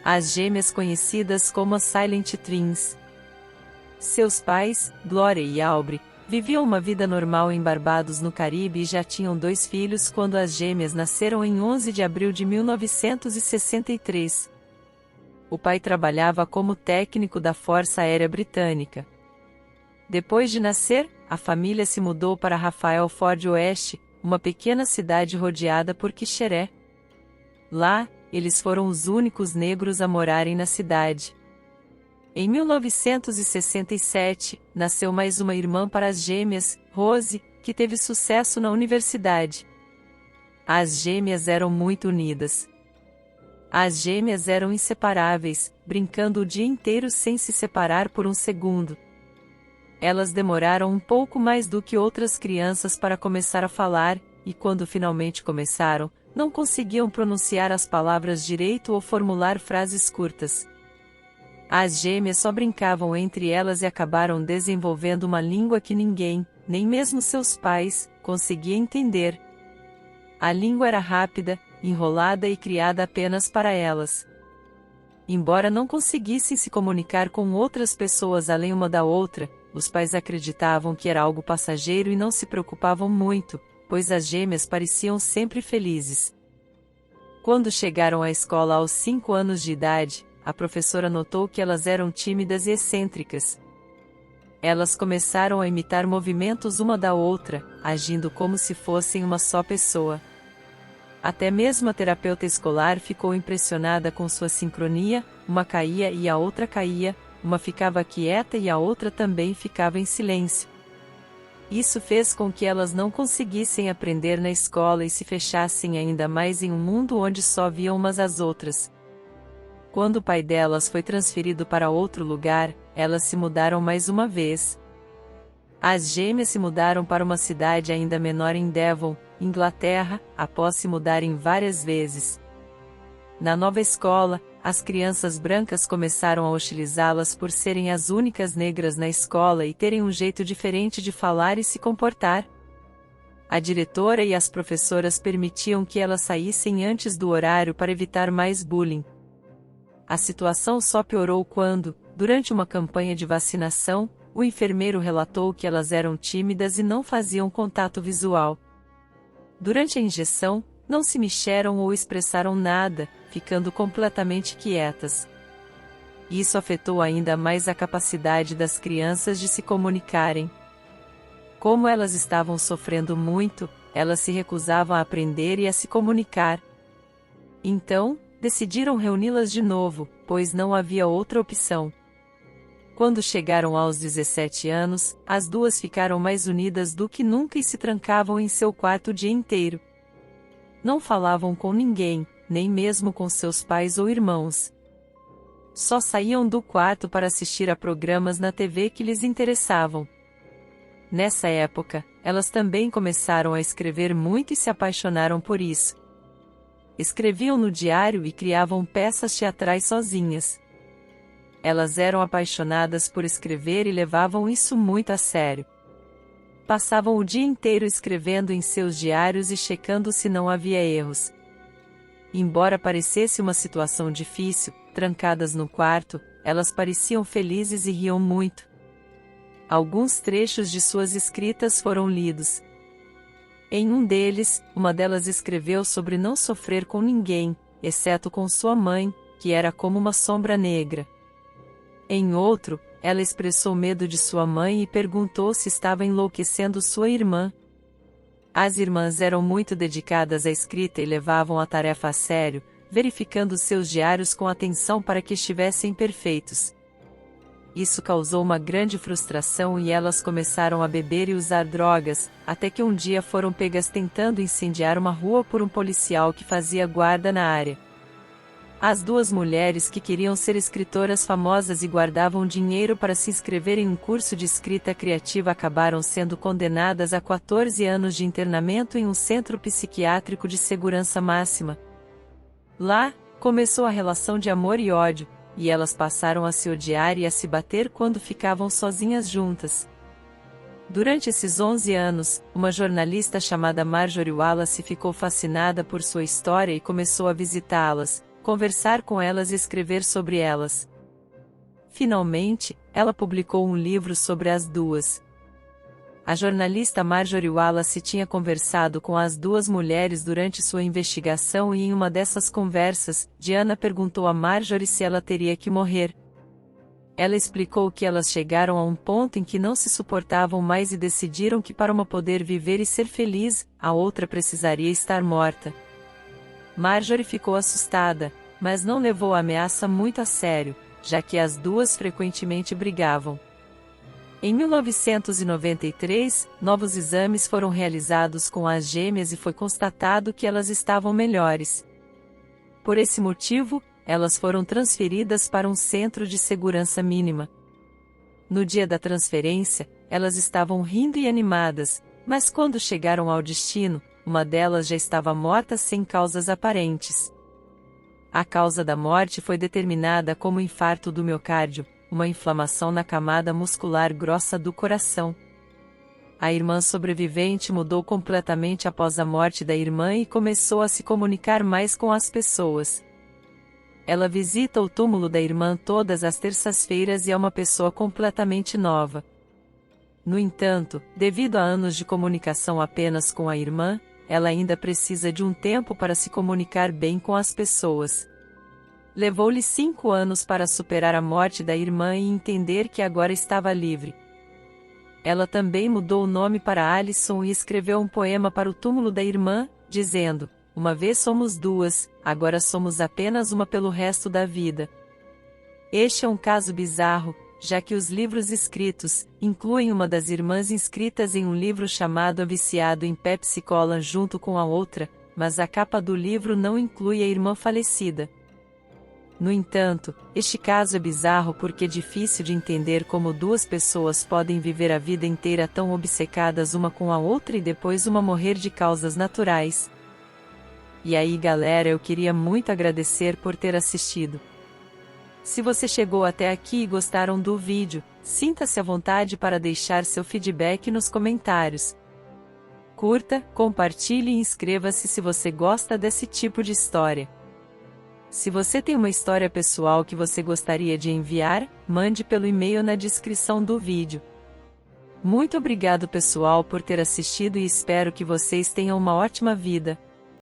as gêmeas conhecidas como as Silent Twins. Seus pais, Gloria e Aubrey, viviam uma vida normal em Barbados, no Caribe, e já tinham 2 filhos quando as gêmeas nasceram em 11 de abril de 1963. O pai trabalhava como técnico da Força Aérea Britânica. Depois de nascer, a família se mudou para Rafael Ford Oeste, uma pequena cidade rodeada por Quixeré. Lá, eles foram os únicos negros a morarem na cidade. Em 1967, nasceu mais uma irmã para as gêmeas, Rose, que teve sucesso na universidade. As gêmeas eram muito unidas. As gêmeas eram inseparáveis, brincando o dia inteiro sem se separar por um segundo. Elas demoraram um pouco mais do que outras crianças para começar a falar, e quando finalmente começaram, não conseguiam pronunciar as palavras direito ou formular frases curtas. As gêmeas só brincavam entre elas e acabaram desenvolvendo uma língua que ninguém, nem mesmo seus pais, conseguia entender. A língua era rápida, enrolada e criada apenas para elas. Embora não conseguissem se comunicar com outras pessoas além uma da outra, os pais acreditavam que era algo passageiro e não se preocupavam muito, pois as gêmeas pareciam sempre felizes. Quando chegaram à escola aos 5 anos de idade, a professora notou que elas eram tímidas e excêntricas. Elas começaram a imitar movimentos uma da outra, agindo como se fossem uma só pessoa. Até mesmo a terapeuta escolar ficou impressionada com sua sincronia, uma caía e a outra caía, uma ficava quieta e a outra também ficava em silêncio. Isso fez com que elas não conseguissem aprender na escola e se fechassem ainda mais em um mundo onde só viam umas às outras. Quando o pai delas foi transferido para outro lugar, elas se mudaram mais uma vez. As gêmeas se mudaram para uma cidade ainda menor em Devon, Inglaterra, após se mudarem várias vezes. Na nova escola, as crianças brancas começaram a hostilizá-las por serem as únicas negras na escola e terem um jeito diferente de falar e se comportar. A diretora e as professoras permitiam que elas saíssem antes do horário para evitar mais bullying. A situação só piorou quando, durante uma campanha de vacinação, o enfermeiro relatou que elas eram tímidas e não faziam contato visual. Durante a injeção, não se mexeram ou expressaram nada, ficando completamente quietas. Isso afetou ainda mais a capacidade das crianças de se comunicarem. Como elas estavam sofrendo muito, elas se recusavam a aprender e a se comunicar. Então, decidiram reuni-las de novo, pois não havia outra opção. Quando chegaram aos 17 anos, as duas ficaram mais unidas do que nunca e se trancavam em seu quarto o dia inteiro. Não falavam com ninguém, nem mesmo com seus pais ou irmãos. Só saíam do quarto para assistir a programas na TV que lhes interessavam. Nessa época, elas também começaram a escrever muito e se apaixonaram por isso. Escreviam no diário e criavam peças teatrais sozinhas. Elas eram apaixonadas por escrever e levavam isso muito a sério. Passavam o dia inteiro escrevendo em seus diários e checando se não havia erros. Embora parecesse uma situação difícil, trancadas no quarto, elas pareciam felizes e riam muito. Alguns trechos de suas escritas foram lidos. Em um deles, uma delas escreveu sobre não sofrer com ninguém, exceto com sua mãe, que era como uma sombra negra. Em outro, ela expressou medo de sua mãe e perguntou se estava enlouquecendo sua irmã. As irmãs eram muito dedicadas à escrita e levavam a tarefa a sério, verificando seus diários com atenção para que estivessem perfeitos. Isso causou uma grande frustração e elas começaram a beber e usar drogas, até que um dia foram pegas tentando incendiar uma rua por um policial que fazia guarda na área. As duas mulheres que queriam ser escritoras famosas e guardavam dinheiro para se inscrever em um curso de escrita criativa acabaram sendo condenadas a 14 anos de internamento em um centro psiquiátrico de segurança máxima. Lá, começou a relação de amor e ódio, e elas passaram a se odiar e a se bater quando ficavam sozinhas juntas. Durante esses 11 anos, uma jornalista chamada Marjorie Wallace ficou fascinada por sua história e começou a visitá-las, conversar com elas e escrever sobre elas. Finalmente, ela publicou um livro sobre as duas. A jornalista Marjorie Wallace tinha conversado com as duas mulheres durante sua investigação e em uma dessas conversas, Diana perguntou a Marjorie se ela teria que morrer. Ela explicou que elas chegaram a um ponto em que não se suportavam mais e decidiram que para uma poder viver e ser feliz, a outra precisaria estar morta. Marjorie ficou assustada, mas não levou a ameaça muito a sério, já que as duas frequentemente brigavam. Em 1993, novos exames foram realizados com as gêmeas e foi constatado que elas estavam melhores. Por esse motivo, elas foram transferidas para um centro de segurança mínima. No dia da transferência, elas estavam rindo e animadas, mas quando chegaram ao destino, uma delas já estava morta sem causas aparentes. A causa da morte foi determinada como infarto do miocárdio, uma inflamação na camada muscular grossa do coração. A irmã sobrevivente mudou completamente após a morte da irmã e começou a se comunicar mais com as pessoas. Ela visita o túmulo da irmã todas as terças-feiras e é uma pessoa completamente nova. No entanto, devido a anos de comunicação apenas com a irmã, ela ainda precisa de um tempo para se comunicar bem com as pessoas. Levou-lhe 5 anos para superar a morte da irmã e entender que agora estava livre. Ela também mudou o nome para Alison e escreveu um poema para o túmulo da irmã, dizendo: "Uma vez somos duas, agora somos apenas uma pelo resto da vida." Este é um caso bizarro, já que os livros escritos incluem uma das irmãs inscritas em um livro chamado A Viciado em Pepsi Cola junto com a outra, mas a capa do livro não inclui a irmã falecida. No entanto, este caso é bizarro porque é difícil de entender como duas pessoas podem viver a vida inteira tão obcecadas uma com a outra e depois uma morrer de causas naturais. E aí galera, eu queria muito agradecer por ter assistido. Se você chegou até aqui e gostaram do vídeo, sinta-se à vontade para deixar seu feedback nos comentários. Curta, compartilhe e inscreva-se se você gosta desse tipo de história. Se você tem uma história pessoal que você gostaria de enviar, mande pelo e-mail na descrição do vídeo. Muito obrigado pessoal por ter assistido e espero que vocês tenham uma ótima vida.